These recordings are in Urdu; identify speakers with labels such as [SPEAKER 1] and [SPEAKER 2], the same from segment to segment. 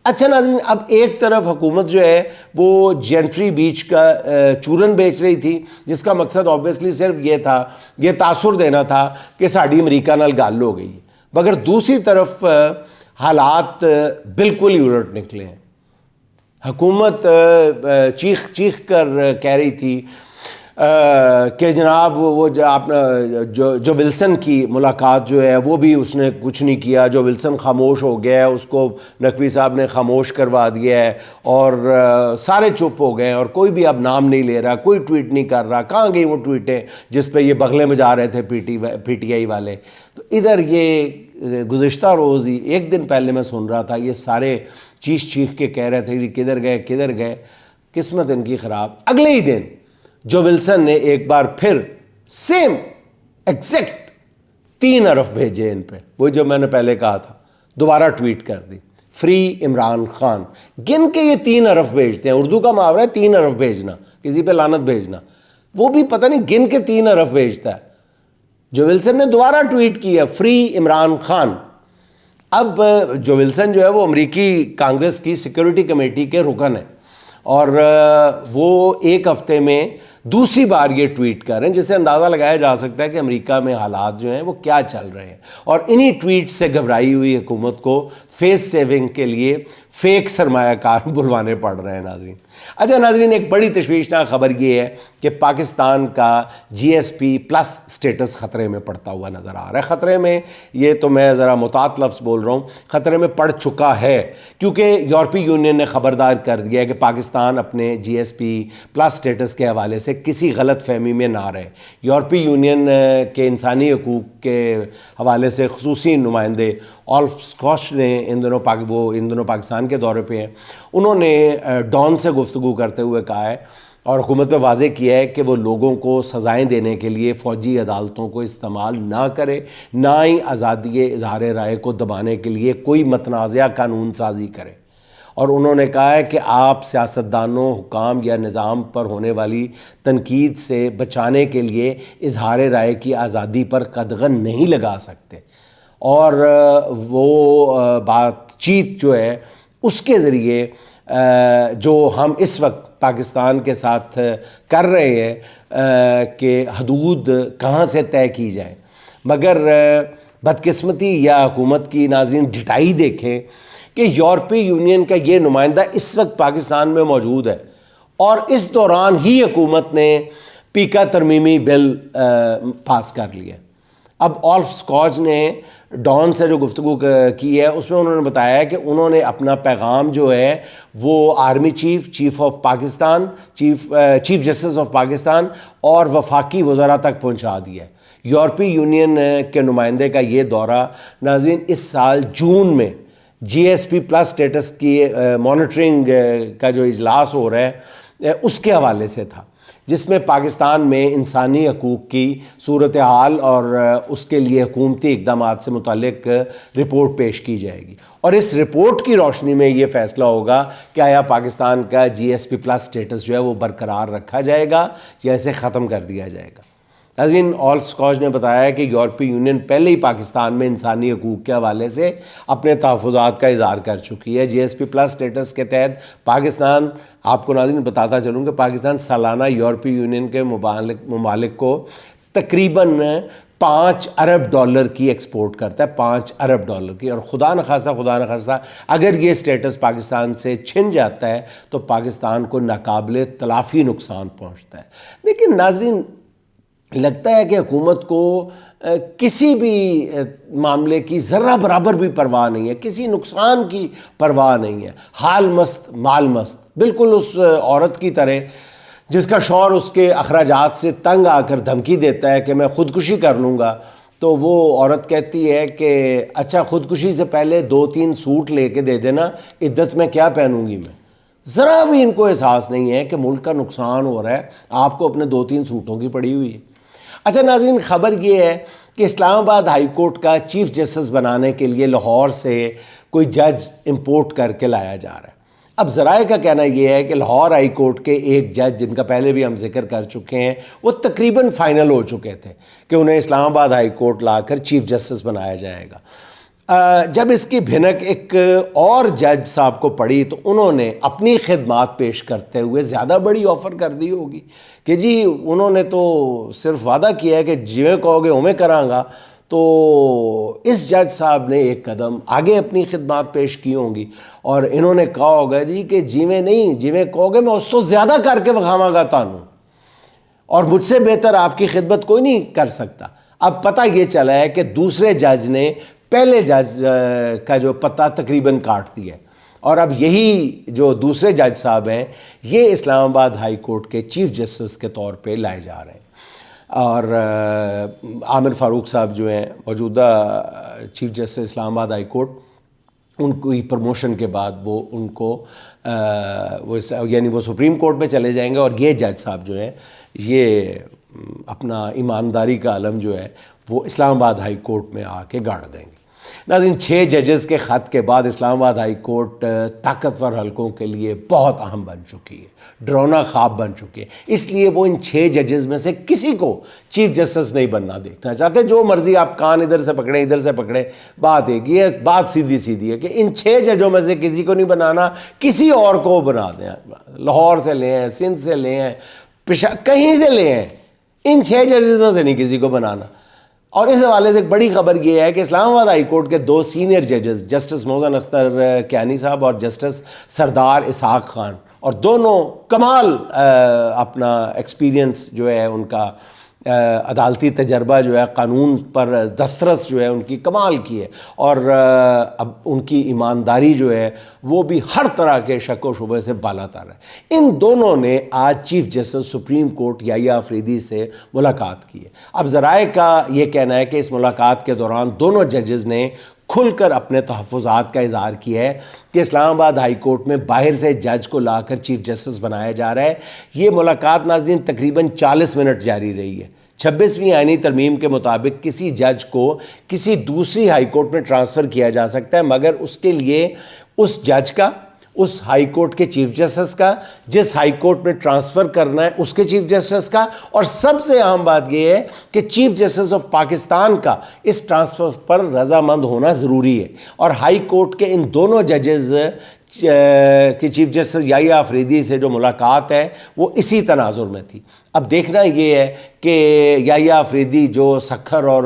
[SPEAKER 1] اچھا ناظرین، اب ایک طرف حکومت جو ہے وہ جینٹری بیچ کا چورن بیچ رہی تھی، جس کا مقصد آبویسلی صرف یہ تھا، یہ تاثر دینا تھا کہ ساڑی امریکہ نال گل ہو گئی، مگر دوسری طرف حالات بالکل ہی الٹ نکلے ہیں۔ حکومت چیخ چیخ کر کہہ رہی تھی کہ جناب وہ جو ولسن کی ملاقات جو ہے وہ بھی اس نے کچھ نہیں کیا، جو ولسن خاموش ہو گیا ہے اس کو نقوی صاحب نے خاموش کروا دیا ہے، اور سارے چپ ہو گئے ہیں، اور کوئی بھی اب نام نہیں لے رہا، کوئی ٹویٹ نہیں کر رہا۔ کہاں گئی وہ ٹویٹیں جس پہ یہ بغلیں بجا رہے تھے پی ٹی آئی والے؟ تو ادھر یہ گزشتہ روز ہی ایک دن پہلے میں سن رہا تھا، یہ سارے چیخ چیخ کے کہہ رہے تھے کہ کدھر گئے، قسمت ان کی خراب۔ اگلے ہی دن جو ولسن نے ایک بار پھر سیم ایگزیکٹ 3 ارب بھیجے ان پہ، وہی جو میں نے پہلے کہا تھا، دوبارہ ٹویٹ کر دی، فری عمران خان۔ گن کے یہ 3 ارب بھیجتے ہیں، اردو کا محاورہ ہے 3 ارب بھیجنا، کسی پہ لعنت بھیجنا، وہ بھی پتہ نہیں گن کے 3 ارب بھیجتا ہے۔ جو ولسن نے دوبارہ ٹویٹ کیا، فری عمران خان۔ اب جو ولسن جو ہے وہ امریکی کانگریس کی سیکیورٹی کمیٹی کے رکن ہیں، اور وہ ایک ہفتے میں دوسری بار یہ ٹویٹ کر رہے ہیں، جس سے اندازہ لگایا جا سکتا ہے کہ امریکہ میں حالات جو ہیں وہ کیا چل رہے ہیں۔ اور انہی ٹویٹ سے گھبرائی ہوئی حکومت کو فیس سیونگ کے لیے فیک سرمایہ کار بلوانے پڑ رہے ہیں ناظرین۔ اچھا ناظرین، ایک بڑی تشویشناک خبر یہ ہے کہ پاکستان کا جی ایس پی پلس سٹیٹس خطرے میں پڑتا ہوا نظر آ رہا ہے۔ خطرے میں، یہ تو میں ذرا محتاط لفظ بول رہا ہوں، خطرے میں پڑ چکا ہے، کیونکہ یورپی یونین نے خبردار کر دیا ہے کہ پاکستان اپنے جی ایس پی پلس سٹیٹس کے حوالے سے کسی غلط فہمی میں نہ رہے۔ یورپی یونین کے انسانی حقوق کے حوالے سے خصوصی نمائندے آلف اسکاچ نے ان دنوں پاکستان کے دورے پہ ہیں، انہوں نے ڈان سے گفتگو کرتے ہوئے کہا ہے اور حکومت پہ واضح کیا ہے کہ وہ لوگوں کو سزائیں دینے کے لیے فوجی عدالتوں کو استعمال نہ کرے، نہ ہی آزادی اظہار رائے کو دبانے کے لیے کوئی متنازعہ قانون سازی کرے۔ اور انہوں نے کہا ہے کہ آپ سیاستدانوں، حکام یا نظام پر ہونے والی تنقید سے بچانے کے لیے اظہار رائے کی آزادی پر قدغن نہیں لگا سکتے، اور وہ بات چیت جو ہے اس کے ذریعے جو ہم اس وقت پاکستان کے ساتھ کر رہے ہیں کہ حدود کہاں سے طے کی جائے، مگر بدقسمتی یا حکومت کی ناظرین ڈٹائی دیکھیں کہ یورپی یونین کا یہ نمائندہ اس وقت پاکستان میں موجود ہے، اور اس دوران ہی حکومت نے پیکا ترمیمی بل پاس کر لیا۔ اب آلف اسکاچ نے ڈان سے جو گفتگو کی ہے اس میں انہوں نے بتایا ہے کہ انہوں نے اپنا پیغام جو ہے وہ army chief of Pakistan, chief justice of Pakistan اور وفاقی وزراء تک پہنچا دیا ہے۔ یورپی یونین کے نمائندے کا یہ دورہ ناظرین اس سال جون میں جی ایس پی پلس سٹیٹس کی مانیٹرنگ کا جو اجلاس ہو رہا ہے اس کے حوالے سے تھا، جس میں پاکستان میں انسانی حقوق کی صورتحال اور اس کے لیے حکومتی اقدامات سے متعلق رپورٹ پیش کی جائے گی، اور اس رپورٹ کی روشنی میں یہ فیصلہ ہوگا کہ آیا پاکستان کا جی ایس پی پلس سٹیٹس جو ہے وہ برقرار رکھا جائے گا یا اسے ختم کر دیا جائے گا۔ ناظرین، آلف اسکاچ نے بتایا کہ یورپی یونین پہلے ہی پاکستان میں انسانی حقوق کے حوالے سے اپنے تحفظات کا اظہار کر چکی ہے۔ جی ایس پی پلس سٹیٹس کے تحت پاکستان، آپ کو ناظرین بتاتا چلوں کہ پاکستان سالانہ یورپی یونین کے ممالک کو تقریباً $5 ارب کی ایکسپورٹ کرتا ہے، $5 ارب کی، اور خدا نخواستہ اگر یہ سٹیٹس پاکستان سے چھن جاتا ہے تو پاکستان کو ناقابل تلافی نقصان پہنچتا ہے۔ لیکن ناظرین، لگتا ہے کہ حکومت کو کسی بھی معاملے کی ذرہ برابر بھی پرواہ نہیں ہے، کسی نقصان کی پرواہ نہیں ہے، حال مست مال مست، بالکل اس عورت کی طرح جس کا شوہر اس کے اخراجات سے تنگ آ کر دھمکی دیتا ہے کہ میں خودکشی کر لوں گا، تو وہ عورت کہتی ہے کہ اچھا خودکشی سے پہلے 2-3 سوٹ لے کے دے دینا، عدت میں کیا پہنوں گی میں۔ ذرا بھی ان کو احساس نہیں ہے کہ ملک کا نقصان ہو رہا ہے، آپ کو اپنے 2-3 سوٹوں کی پڑی ہوئی ہے۔ اچھا ناظرین، خبر یہ ہے کہ اسلام آباد ہائی کورٹ کا چیف جسٹس بنانے کے لیے لاہور سے کوئی جج امپورٹ کر کے لایا جا رہا ہے۔ اب ذرائع کا کہنا یہ ہے کہ لاہور ہائی کورٹ کے ایک جج، جن کا پہلے بھی ہم ذکر کر چکے ہیں، وہ تقریباً فائنل ہو چکے تھے کہ انہیں اسلام آباد ہائی کورٹ لا کر چیف جسٹس بنایا جائے گا۔ جب اس کی بھنک ایک اور جج صاحب کو پڑی تو انہوں نے اپنی خدمات پیش کرتے ہوئے زیادہ بڑی آفر کر دی ہوگی کہ جی انہوں نے تو صرف وعدہ کیا ہے کہ جویں کہو گے اویں کراں گا، تو اس جج صاحب نے ایک قدم آگے اپنی خدمات پیش کی ہوں گی اور انہوں نے کہا ہوگا جی کہ جویں نہیں، جویں کہو گے میں اس تو زیادہ کر کے وکھاواں گا تانوں، اور مجھ سے بہتر آپ کی خدمت کوئی نہیں کر سکتا۔ اب پتہ یہ چلا ہے کہ دوسرے جج نے پہلے جج کا جو پتہ تقریباً کاٹ دیا ہے، اور اب یہی جو دوسرے جج صاحب ہیں یہ اسلام آباد ہائی کورٹ کے چیف جسٹس کے طور پہ لائے جا رہے ہیں، اور عامر فاروق صاحب جو ہیں موجودہ چیف جسٹس اسلام آباد ہائی کورٹ، ان کی پروموشن کے بعد وہ ان کو یعنی وہ سپریم کورٹ میں چلے جائیں گے، اور یہ جج صاحب جو ہیں یہ اپنا ایمانداری کا علم جو ہے وہ اسلام آباد ہائی کورٹ میں آ کے گاڑ دیں گے۔ ناظرین، 6 ججز کے خط کے بعد اسلام آباد ہائی کورٹ طاقتور حلقوں کے لیے بہت اہم بن چکی ہے، ڈرونا خواب بن چکی ہے، اس لیے وہ ان 6 ججز میں سے کسی کو چیف جسٹس نہیں بننا دیکھنا چاہتے۔ جو مرضی آپ کان ادھر سے پکڑیں ادھر سے پکڑیں، بات ایک ہی ہے، بات سیدھی سیدھی ہے کہ ان 6 ججوں میں سے کسی کو نہیں بنانا، کسی اور کو بنا دیں، لاہور سے لے ہیں، سندھ سے لے ہیں، کہیں سے لے ہیں، ان 6 ججز میں سے نہیں کسی کو بنانا۔ اور اس حوالے سے ایک بڑی خبر یہ ہے کہ اسلام آباد ہائی کورٹ کے 2 سینئر ججز جسٹس محسن اختر کیانی صاحب اور جسٹس سردار اسحاق خان، اور دونوں کمال اپنا ایکسپیرینس جو ہے ان کا، عدالتی تجربہ جو ہے، قانون پر دسترس جو ہے ان کی کمال کی ہے، اور اب ان کی ایمانداری جو ہے وہ بھی ہر طرح کے شک و شبہ سے بالا تر ہے۔ ان دونوں نے آج چیف جسٹس سپریم کورٹ یحییٰ آفریدی سے ملاقات کی ہے۔ اب ذرائع کا یہ کہنا ہے کہ اس ملاقات کے دوران دونوں ججز نے کھل کر اپنے تحفظات کا اظہار کیا ہے کہ اسلام آباد ہائی کورٹ میں باہر سے جج کو لا کر چیف جسٹس بنایا جا رہا ہے۔ یہ ملاقات ناظرین تقریباً 40 منٹ جاری رہی ہے۔ 26ویں آئینی ترمیم کے مطابق کسی جج کو کسی دوسری ہائی کورٹ میں ٹرانسفر کیا جا سکتا ہے، مگر اس کے لیے اس جج کا، اس ہائی کورٹ کے چیف جسٹس کا، جس ہائی کورٹ میں ٹرانسفر کرنا ہے اس کے چیف جسٹس کا، اور سب سے اہم بات یہ ہے کہ چیف جسٹس آف پاکستان کا اس ٹرانسفر پر رضامند ہونا ضروری ہے۔ اور ہائی کورٹ کے ان دونوں ججز کی چیف جسٹس یحییٰ آفریدی سے جو ملاقات ہے وہ اسی تناظر میں تھی۔ اب دیکھنا یہ ہے کہ یحییٰ آفریدی جو سکھر اور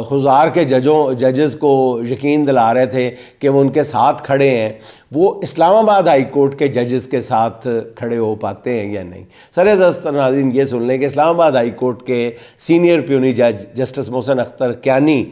[SPEAKER 1] خضار کے ججز کو یقین دلا رہے تھے کہ وہ ان کے ساتھ کھڑے ہیں، وہ اسلام آباد ہائی کورٹ کے ججز کے ساتھ کھڑے ہو پاتے ہیں یا نہیں۔ سر دست ناظرین یہ سن لیں کہ اسلام آباد ہائی کورٹ کے سینئر پیونی جج جسٹس محسن اختر کیانی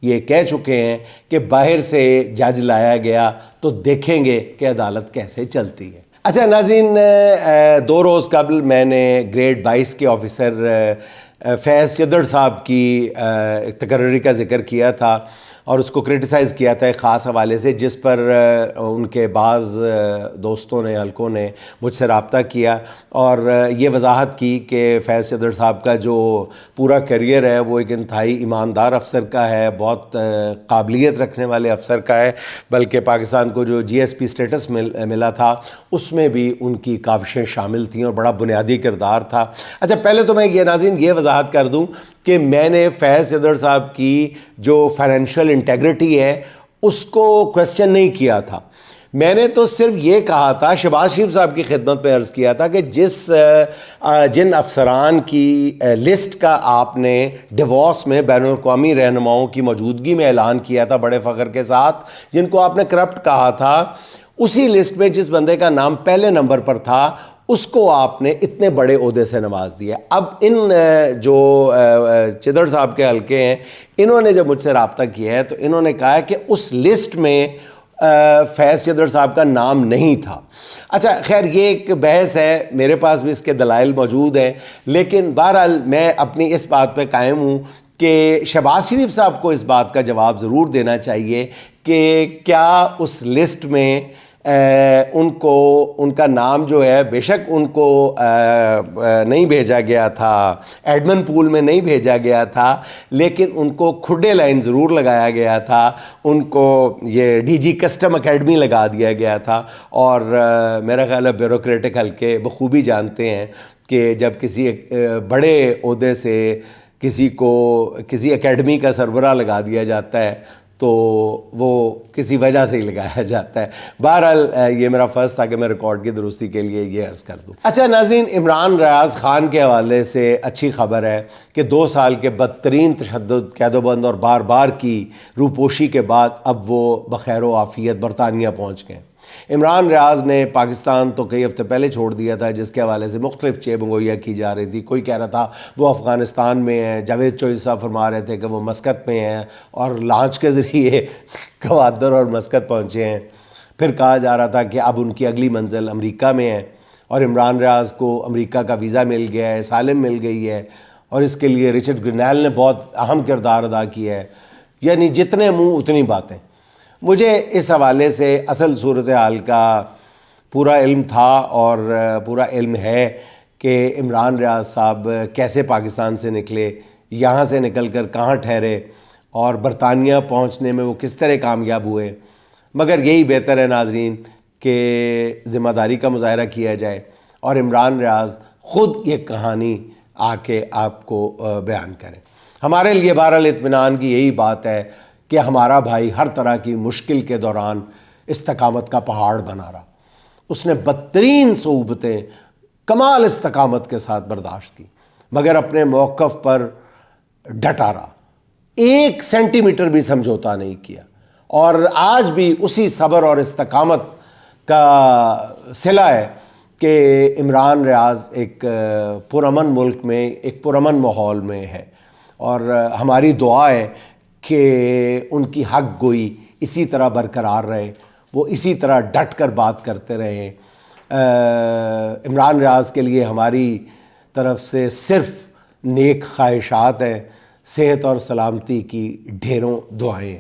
[SPEAKER 1] یہ کہہ چکے ہیں کہ باہر سے جج لایا گیا تو دیکھیں گے کہ عدالت کیسے چلتی ہے۔ اچھا ناظرین، 2 روز قبل میں نے گریڈ 22 کے آفیسر فیض چدر صاحب کی تقرری کا ذکر کیا تھا اور اس کو کرٹیسائز کیا تھا ایک خاص حوالے سے، جس پر ان کے بعض دوستوں نے، حلقوں نے مجھ سے رابطہ کیا اور یہ وضاحت کی کہ فیض چدر صاحب کا جو پورا کیریئر ہے وہ ایک انتہائی ایماندار افسر کا ہے، بہت قابلیت رکھنے والے افسر کا ہے، بلکہ پاکستان کو جو جی ایس پی سٹیٹس ملا تھا اس میں بھی ان کی کاوشیں شامل تھیں اور بڑا بنیادی کردار تھا۔ اچھا پہلے تو میں یہ ناظرین یہ وضاحت کر دوں کہ میں نے فیض چدر صاحب کی جو فائنینشیل انٹیگریٹی ہے اس کو کویسچن نہیں کیا تھا، میں نے تو صرف یہ کہا تھا، شہباز شریف صاحب کی خدمت میں عرض کیا تھا کہ جن افسران کی لسٹ کا آپ نے ڈیوارس میں بین الاقوامی رہنماؤں کی موجودگی میں اعلان کیا تھا بڑے فخر کے ساتھ، جن کو آپ نے کرپٹ کہا تھا، اسی لسٹ میں جس بندے کا نام پہلے نمبر پر تھا اس کو آپ نے اتنے بڑے عہدے سے نواز دیا۔ اب ان جو چدر صاحب کے حلقے ہیں انہوں نے جب مجھ سے رابطہ کیا ہے تو انہوں نے کہا کہ اس لسٹ میں فیض چدر صاحب کا نام نہیں تھا۔ اچھا خیر یہ ایک بحث ہے، میرے پاس بھی اس کے دلائل موجود ہیں، لیکن بہرحال میں اپنی اس بات پہ قائم ہوں کہ شہباز شریف صاحب کو اس بات کا جواب ضرور دینا چاہیے کہ کیا اس لسٹ میں ان کا نام جو ہے، بے شک ان کو نہیں بھیجا گیا تھا، ایڈمن پول میں نہیں بھیجا گیا تھا، لیکن ان کو کھڈے لائن ضرور لگایا گیا تھا، ان کو یہ ڈی جی کسٹم اکیڈمی لگا دیا گیا تھا، اور میرا خیال ہے بیوروکریٹک حلقے بخوبی جانتے ہیں کہ جب کسی بڑے عہدے سے کسی اکیڈمی کا سربراہ لگا دیا جاتا ہے تو وہ کسی وجہ سے ہی لگایا جاتا ہے. بہرحال یہ میرا فرض تھا کہ میں ریکارڈ کی درستی کے لیے یہ عرض کر دوں. اچھا ناظرین، عمران ریاض خان کے حوالے سے اچھی خبر ہے کہ 2 سال کے بدترین تشدد، قید و بند اور بار بار کی روپوشی کے بعد اب وہ بخیر و عافیت برطانیہ پہنچ گئے. عمران ریاض نے پاکستان تو کئی ہفتے پہلے چھوڑ دیا تھا، جس کے حوالے سے مختلف چیب گوئیاں کی جا رہی تھی. کوئی کہہ رہا تھا وہ افغانستان میں ہیں، جاوید چوہدری صاحب فرما رہے تھے کہ وہ مسقط میں ہیں اور لانچ کے ذریعے گوادر اور مسقط پہنچے ہیں. پھر کہا جا رہا تھا کہ اب ان کی اگلی منزل امریکہ میں ہے اور عمران ریاض کو امریکہ کا ویزا مل گیا ہے، اسائلم مل گئی ہے، اور اس کے لیے رچرڈ گرینیل نے بہت اہم کردار ادا کیا ہے. یعنی جتنے منہ اتنی باتیں. مجھے اس حوالے سے اصل صورتحال کا پورا علم تھا اور پورا علم ہے کہ عمران ریاض صاحب کیسے پاکستان سے نکلے، یہاں سے نکل کر کہاں ٹھہرے اور برطانیہ پہنچنے میں وہ کس طرح کامیاب ہوئے. مگر یہی بہتر ہے ناظرین کہ ذمہ داری کا مظاہرہ کیا جائے اور عمران ریاض خود یہ کہانی آ کے آپ کو بیان کریں. ہمارے لیے بہرحال اطمینان کی یہی بات ہے کہ ہمارا بھائی ہر طرح کی مشکل کے دوران استقامت کا پہاڑ بنا رہا. اس نے بدترین صعوبتیں کمال استقامت کے ساتھ برداشت کی، مگر اپنے موقف پر ڈٹا رہا، 1 سینٹی میٹر بھی سمجھوتا نہیں کیا. اور آج بھی اسی صبر اور استقامت کا صلہ ہے کہ عمران ریاض ایک پرامن ملک میں، ایک پرامن ماحول میں ہے. اور ہماری دعا ہے کہ ان کی حق گوئی اسی طرح برقرار رہے، وہ اسی طرح ڈٹ کر بات کرتے رہیں. عمران ریاض کے لیے ہماری طرف سے صرف نیک خواہشات ہیں. صحت اور سلامتی کی ڈھیروں دعائیں ہیں.